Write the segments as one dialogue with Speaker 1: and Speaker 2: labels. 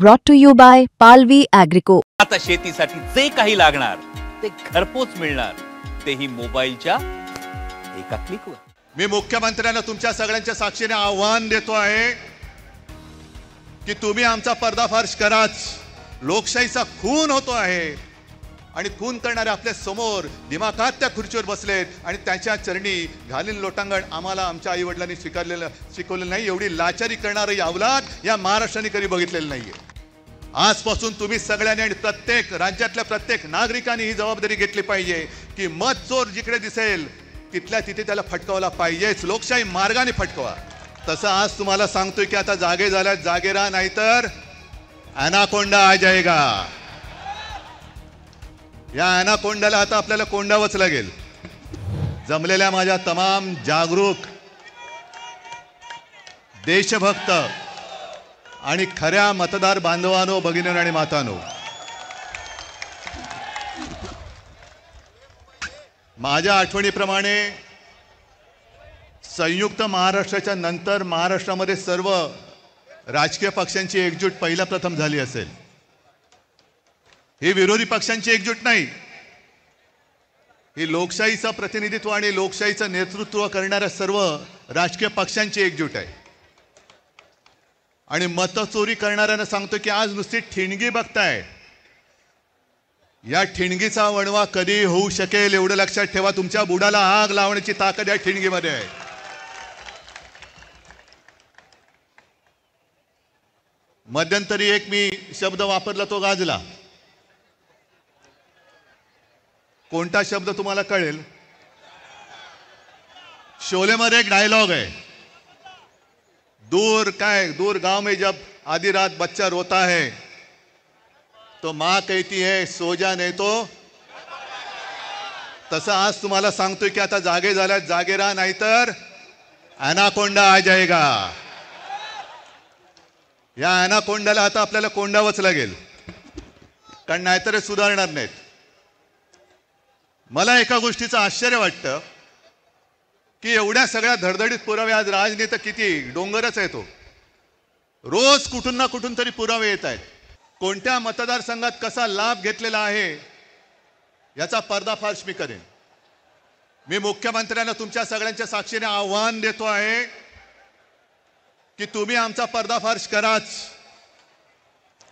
Speaker 1: Brought to you by Palvi Agrico.
Speaker 2: आता शेतीसाठी जे काही लागणार ते घरपोच मिळणार, तेही मोबाईलच्या एका क्लिकवर.
Speaker 3: मी मुख्यमंत्र्यांना तुमच्या सगळ्यांच्या साक्षीने आव्हान देतो आहे की तुम्ही आमचा पर्दाफाश कराच. लोकशाहीचा खून होतो आहे आणि खून करणारे आपल्या समोर दिमाखात त्या खुर्चीवर बसलेत आणि त्यांच्या चरणी घालीन लोटांगण आम्हाला आमच्या आई वडिलांनी शिकवलेलं नाही. एवढी लाचारी करणारी अवलाद या महाराष्ट्राने कधी बघितलेलं नाहीये. आजपासून तुम्ही सगळ्यांनी आणि प्रत्येक राज्यातल्या प्रत्येक नागरिकांनी ही जबाबदारी घेतली पाहिजे की मत चोर जिकडे दिसेल तिथल्या तिथे त्याला फटकावला पाहिजेच. लोकशाही मार्गाने फटकवा. तसं आज तुम्हाला सांगतोय की आता जागे झाल्यात, जागे राहा, नाहीतर अनाकोंडा आ जाएगा. या अनाकोंडाला आता आपल्याला कोंडावंच लागेल. जमलेल्या माझ्या तमाम जागरूक देशभक्त आणि खऱ्या मतदार बांधवांनो, भगिनींनो आणि मातांनो, माझ्या आठवणीप्रमाणे संयुक्त महाराष्ट्राच्या नंतर महाराष्ट्रामध्ये सर्व राजकीय पक्षांची एकजूट पहिल्या प्रथम झाली असेल. ही विरोधी पक्षांची एकजूट नाही, ही लोकशाहीचं प्रतिनिधित्व आणि लोकशाहीचं नेतृत्व करणाऱ्या सर्व राजकीय पक्षांची एकजूट आहे. आणि मतचोरी करणाऱ्यांना सांगतो की आज नुसती ठिणगी बघताय, या ठिणगीचा वणवा कधी होऊ शकेल एवढं लक्षात ठेवा. तुमच्या बुडाला आग लावण्याची ताकद या ठिणगीमध्ये आहे. मध्यंतरी एक मी शब्द वापरला, तो गाजला. कोणता शब्द तुम्हाला कळेल? शोलेमध्ये एक डायलॉग आहे, दूर गांव में जब आधी रात बच्चा रोता है तो माँ कहती है सो जा नहीं तो. तसं आज तुम्हाला सांगतोय की आता जागे झाल्यात, जागे राहा, नाहीतर अनाकोंडा आ जाएगा. या अनाकोंडाला आता आपल्याला कोंडावंच लागेल, कारण नाहीतर सुधारणार नाहीत. मला एका गोष्टीचं आश्चर्य वाटतं की एवढ्या सगळ्या धडधडीत पुरावे आज राजनेता किती डोंगरच आहे तो. रोज कुठून ना कुठून तरी पुरावे येत आहेत. कोणत्या मतदारसंघात कसा लाभ घेतलेला आहे याचा पर्दाफाश मी करेन. मी मुख्यमंत्र्यांना तुमच्या सगळ्यांच्या साक्षीने आव्हान देतो आहे की तुम्ही आमचा पर्दाफाश कराच.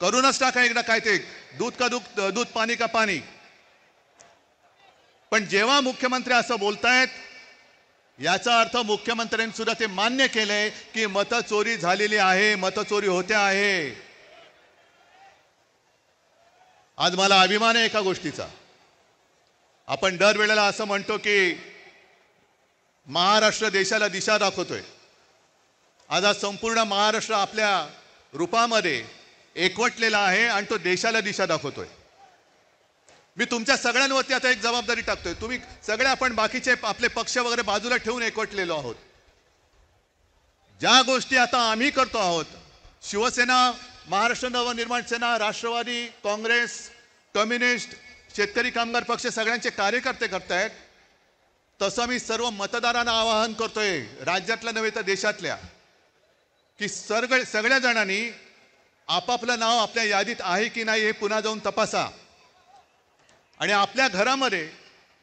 Speaker 3: करूनच टाका एकदा. काय ते दूध का दूध पाणी का पाणी. पण जेव्हा मुख्यमंत्री असं बोलतायत याचा अर्थ मुख्यमंत्र्यांनी सुद्धा ते मान्य केलंय की मतचोरी झालेली आहे, मतचोरी होते आहे. आज मला अभिमान आहे एका गोष्टीचा. आपण दरवेळेला असं म्हणतो की महाराष्ट्र देशाला दिशा दाखवतोय. आज संपूर्ण महाराष्ट्र आपल्या रूपामध्ये एकवटलेला आहे आणि तो देशाला दिशा दाखवतोय. मी तुमच्या सगळ्यांवरती आता एक जबाबदारी टाकतोय. तुम्ही सगळे आपण बाकीचे आपले पक्ष वगैरे बाजूला ठेवून एकवटलेलो आहोत. ज्या गोष्टी आता आम्ही करतो आहोत, शिवसेना, महाराष्ट्र नवनिर्माण सेना, राष्ट्रवादी काँग्रेस, कम्युनिस्ट, शेतकरी कामगार पक्ष सगळ्यांचे कार्यकर्ते करतायत, तसं मी सर्व मतदारांना आवाहन करतोय, राज्यातल्या नव्हे तर देशातल्या, की सगळ्या जणांनी आपापलं नाव आपल्या यादीत आहे की नाही हे पुन्हा जाऊन तपासा. आणि आपल्या घरामध्ये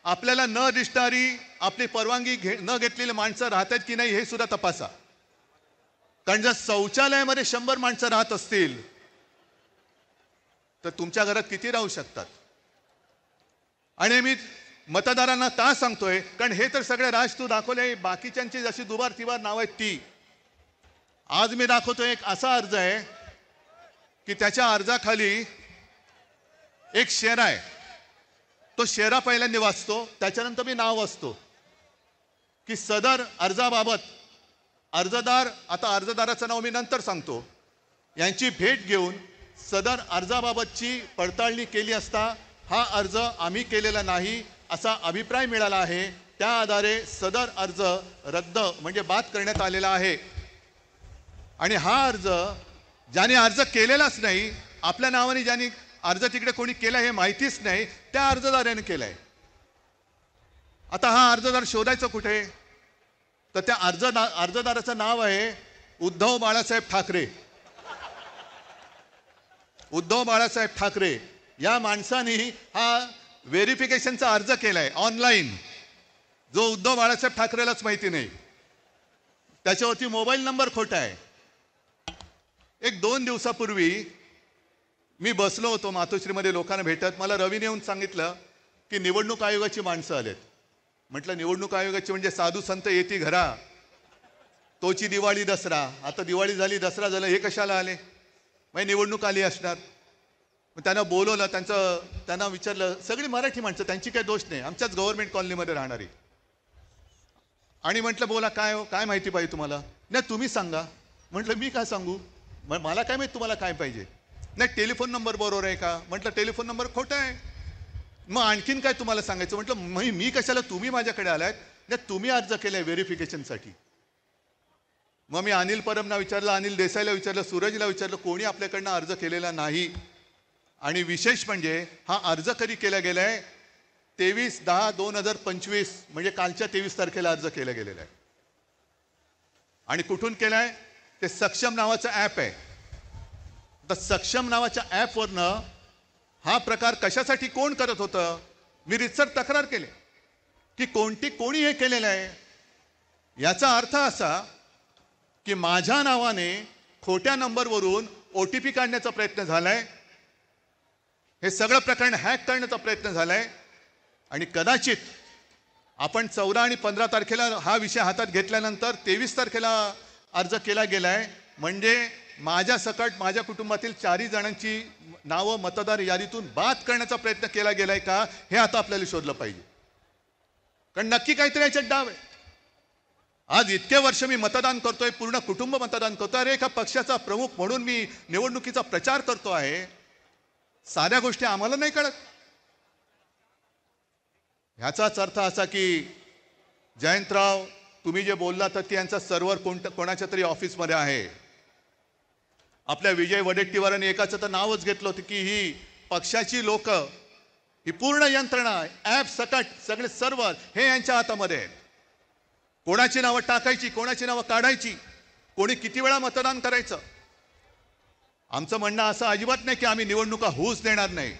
Speaker 3: आपल्याला न दिसणारी, आपली परवानगी न घेतलेली माणसं राहतात की नाही हे सुद्धा तपासा. कारण जर शौचालयामध्ये 100 माणसं राहत असतील तर तुमच्या घरात किती राहू शकतात? आणि मी मतदारांना का सांगतोय, कारण हे तर सगळे राज तू दाखवले, बाकीच्यांची जशी दुबार तिबार नाव आहेत ती. आज मी दाखवतोय एक असा अर्ज आहे की त्याच्या अर्जाखाली एक शेरा आहे. तो शेरा पहिल्यांदा वाचतो, त्याच्यानंतर मी नाव वाचतो की सदर अर्जाबाबत अर्जदार, आता अर्जदाराचं नाव मी नंतर सांगतो, यांची भेट घेऊन सदर अर्जाबाबतची पडताळणी केली असता हा अर्ज आम्ही केलेला नाही असा अभिप्राय मिळाला आहे. त्या आधारे सदर अर्ज रद्द म्हणजे बाद करण्यात आलेला आहे. आणि हा अर्ज ज्याने अर्ज केलेलाच नाही, आपल्या नावाने ज्याने अर्ज तिकडे कोणी केला हे माहितीच नाही, त्या अर्जदाराने केलाय. आता हा अर्जदार शोधायचा कुठे? तर त्या अर्जदाराचं नाव आहे उद्धव बाळासाहेब ठाकरे. उद्धव बाळासाहेब ठाकरे या माणसाने हा व्हेरिफिकेशनचा अर्ज केलाय ऑनलाईन, जो उद्धव बाळासाहेब ठाकरेलाच माहिती नाही. त्याच्यावरती मोबाईल नंबर खोटा आहे. एक 2 दिवसापूर्वी मी बसलो होतो मातोश्रीमध्ये लोकांना भेटत. मला रवीने येऊन सांगितलं की निवडणूक आयोगाची माणसं आलेत. म्हटलं निवडणूक आयोगाची म्हणजे साधू संत येती घरा, तोची दिवाळी दसरा. आता दिवाळी झाली, दसरा झाला, हे कशाला आले? मग निवडणूक आली असणार. मग त्यांना बोलवलं, त्यांना विचारलं. सगळी मराठी माणसं, त्यांची काही दोष नाही, आमच्याच गव्हर्नमेंट कॉलनीमध्ये राहणारी. आणि म्हटलं बोला, काय हो, काय माहिती पाहिजे तुम्हाला? नाही तुम्ही सांगा. म्हटलं मी काय सांगू, मला काय माहिती तुम्हाला काय पाहिजे? नाही टेलिफोन नंबर बरोबर आहे का? म्हटलं टेलिफोन नंबर खोटा आहे. मग आणखीन काय तुम्हाला सांगायचं? म्हटलं मी कशाला, तुम्ही माझ्याकडे आलात. नाही तुम्ही अर्ज केलाय व्हेरिफिकेशनसाठी. मग मी अनिल परबना विचारलं, अनिल देसाईला विचारलं, सूरजला विचारलं, कोणी आपल्याकडनं अर्ज केलेला नाही. आणि विशेष म्हणजे हा अर्ज कधी केला गेलाय? 23/10/2025 म्हणजे कालच्या 23 तारखेला अर्ज केला गेलेला आहे. आणि कुठून केलाय? ते सक्षम नावाचं ॲप आहे. तर सक्षम नावाच्या ॲपवरनं हा प्रकार कशासाठी कोण करत होतं? मी रितसर तक्रार केली की कोणी हे केलेलं आहे. याचा अर्थ असा की माझ्या नावाने खोट्या नंबरवरून OTP काढण्याचा प्रयत्न झालाय. हे सगळं प्रकरण हॅक करण्याचा प्रयत्न झालाय. आणि कदाचित आपण 14 आणि 15 तारखेला हा विषय हातात घेतल्यानंतर 23 तारखेला अर्ज केला गेलाय. म्हणजे माझ्या सकट माझ्या कुटुंबातील 4 जणांची नावं मतदार यादीतून बाद करण्याचा प्रयत्न केला गेलाय का, हे आता आपल्याला शोधलं पाहिजे. कारण नक्की काहीतरी याच्यात डाव आहे. आज इतके वर्ष मी मतदान करतोय, पूर्ण कुटुंब मतदान करतोय. अरे एका पक्षाचा प्रमुख म्हणून मी निवडणुकीचा प्रचार करतो आहे. साध्या गोष्टी आम्हाला नाही कळत. ह्याचाच अर्थ असा की जयंतराव, तुम्ही जे बोलला तर यांचा सर्व्हर कोणाच्या तरी ऑफिसमध्ये आहे. आपल्या विजय वडेट्टीवारांनी एकाचं तर नावच घेतलं होतं की ही पक्षाची लोक, ही पूर्ण यंत्रणा, ॲप सकट सगळे सर्व्हर हे यांच्या हातामध्ये आहेत. कोणाची नावं टाकायची, कोणाची नावं काढायची, कोणी किती वेळा मतदान करायचं. आमचं म्हणणं असं अजिबात नाही की आम्ही निवडणुका होऊच देणार नाही.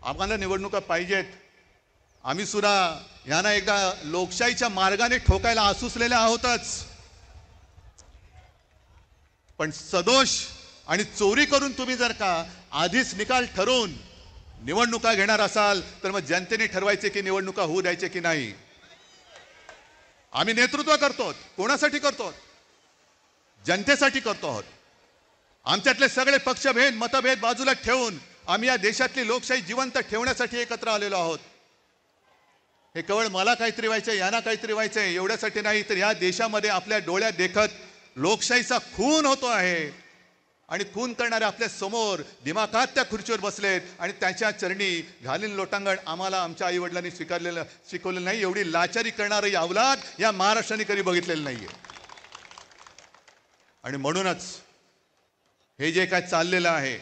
Speaker 3: आम्हाला निवडणुका पाहिजेत. आम्ही सुद्धा यांना एकदा लोकशाहीच्या मार्गाने ठोकायला आसुसलेले आहोतच. पण सदोष आणि चोरी करून तुम्ही जर का आधीच निकाल ठरवून निवडणुका घेणार असाल तर मग जनतेने ठरवायचे की निवडणुका होऊ द्यायचे की नाही. आम्ही नेतृत्व करतो. कोणासाठी करतो? जनतेसाठी करतो आहोत. आमच्यातले सगळे पक्षभेद मतभेद बाजूला ठेवून आम्ही या देशातली लोकशाही जिवंत ठेवण्यासाठी एकत्र आलेलो आहोत. हे केवळ मला काहीतरी व्हायचंय, यांना काहीतरी व्हायचंय एवढ्यासाठी नाही, तर या देशामध्ये आपल्या डोळ्यात देखत लोकशाहीचा खून होतो आहे. आणि खून करणारे आपल्या समोर दिमाखात त्या खुर्चीवर बसलेत आणि त्याच्या चरणी घालीन लोटांगण आम्हाला आमच्या आई वडिलांनी शिकवलेलं नाही. एवढी लाचारी करणारी अवलाद या महाराष्ट्राने कधी बघितलेलं नाहीये. आणि म्हणूनच हे जे काय चाललेलं आहे,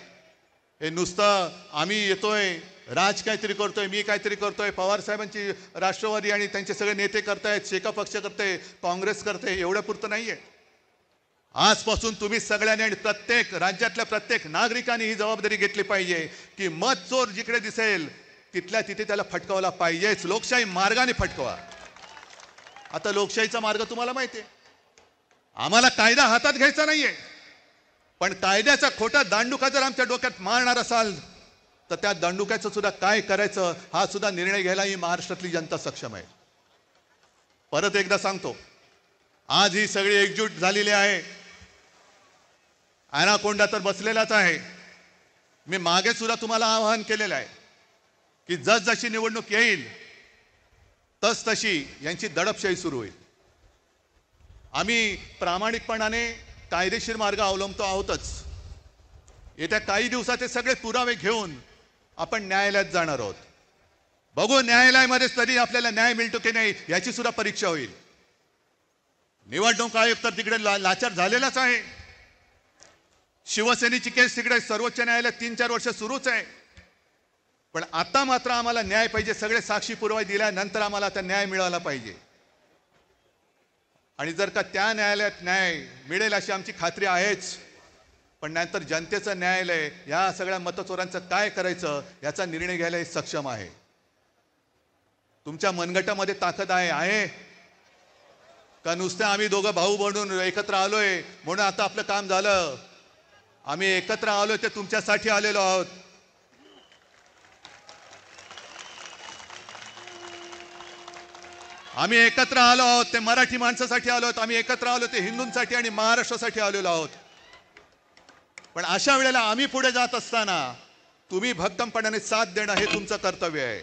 Speaker 3: हे नुसतं आम्ही येतोय, राज काहीतरी करतोय, मी काहीतरी करतोय, पवार साहेबांची राष्ट्रवादी आणि त्यांचे सगळे नेते करतायत, शेका पक्ष करते, काँग्रेस करते, एवढ्या पुरतं नाहीये. आजपासून तुम्ही सगळ्यांनी आणि प्रत्येक राज्यातल्या प्रत्येक नागरिकांनी ही जबाबदारी घेतली पाहिजे की मत चोर जिकडे दिसेल तिथल्या तिथे त्याला फटकावला पाहिजेच. लोकशाही मार्गाने फटकवा. आता लोकशाहीचा मार्ग तुम्हाला माहिती आहे. आम्हाला कायदा हातात घ्यायचा नाहीये, पण कायद्याचा खोटा दांडुका जर आमच्या डोक्यात मारणार असाल तर त्या दांडुक्याचं सुद्धा काय करायचं हा सुद्धा निर्णय घ्यायला ही महाराष्ट्रातली जनता सक्षम आहे. परत एकदा सांगतो, आज ही सगळी एकजूट झालेली आहे. ॲनाकोंडा तर बसलेलाच आहे. मी मागे सुद्धा तुम्हाला आवाहन केलेलं आहे की जसजशी निवडणूक येईल तस तशी यांची दडपशाही सुरू होईल. आम्ही प्रामाणिकपणाने कायदेशीर मार्ग अवलंबतो आहोतच. येत्या काही दिवसात हे सगळे पुरावे घेऊन आपण न्यायालयात जाणार आहोत. बघू न्यायालयामध्ये तरी आपल्याला न्याय मिळतो की नाही याची सुद्धा परीक्षा होईल. निवडणूक आयोग तर तिकडे लाचार झालेलाच आहे. शिवसेनेची केस तिकडे सर्वोच्च न्यायालयात 3-4 वर्ष सुरूच आहे. पण आता मात्र आम्हाला न्याय पाहिजे. सगळे साक्षी पुरावे दिल्यानंतर आम्हाला आता न्याय मिळाला पाहिजे. आणि जर का त्या न्यायालयात न्याय मिळेल अशी आमची खात्री आहेच, पण नंतर जनतेचं न्यायालय या सगळ्या मतचोरांचं काय करायचं याचा निर्णय घ्यायला हे सक्षम आहे. तुमच्या मनगटामध्ये ताकद आहे का नुसतं आम्ही दोघं भाऊ बनून एकत्र आलोय म्हणून आता आपलं काम झालं? आम्ही एकत्र आलोय ते तुमच्यासाठी आलेलो आहोत. आम्ही एकत्र आलो आहोत ते मराठी माणसासाठी आलो आहोत. आम्ही एकत्र आलो ते हिंदूंसाठी आणि महाराष्ट्रासाठी आलेलो आहोत. पण अशा वेळेला आम्ही पुढे जात असताना तुम्ही भक्कमपणाने साथ देणं हे तुमचं कर्तव्य आहे.